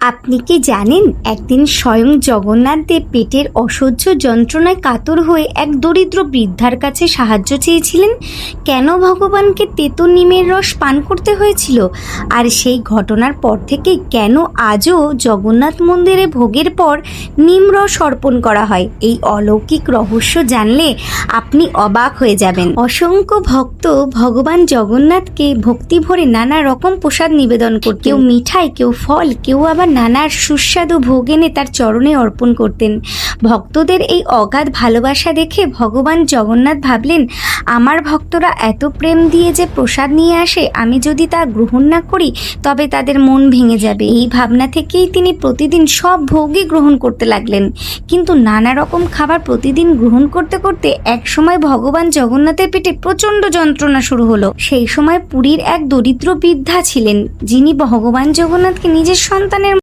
আপনি কি জানেন একদিন স্বয়ং জগন্নাথ দেব পেটের অসহ্য যন্ত্রণায় কাতর হয়ে এক দরিদ্র বৃদ্ধার কাছে সাহায্য চেয়েছিলেন? কেন ভগবানকে তেতো নিমের রস পান করতে হয়েছিল, আর সেই ঘটনার পর থেকে কেন আজও জগন্নাথ মন্দিরে ভোগের পর নিম রস অর্পণ করা হয়, এই অলৌকিক রহস্য জানলে আপনি অবাক হয়ে যাবেন। অসংখ্য ভক্ত ভগবান জগন্নাথকে ভক্তি ভরে নানা রকম প্রসাদ নিবেদন করতেন। কেউ মিঠাই, কেউ ফল, কেউ আবার নানার সুস্বাদু ভোগ এনে তার চরণে অর্পণ করতেন। ভক্তদের এই অগাধ ভালোবাসা দেখে ভগবান জগন্নাথ ভাবলেন, আমার ভক্তরা এত প্রেম দিয়ে যে প্রসাদ নিয়ে আসে, আমি যদি তা গ্রহণ না করি তবে তাদের মন ভেঙে যাবে। এই ভাবনা থেকেই তিনি প্রতিদিন সব ভোগই গ্রহণ করতে লাগলেন। কিন্তু নানা রকম খাবার প্রতিদিন গ্রহণ করতে করতে এক সময় ভগবান জগন্নাথের পেটে প্রচণ্ড যন্ত্রণা শুরু হলো। সেই সময় পুরীর এক দরিদ্র বৃদ্ধা ছিলেন, যিনি ভগবান জগন্নাথকে নিজের সন্তানের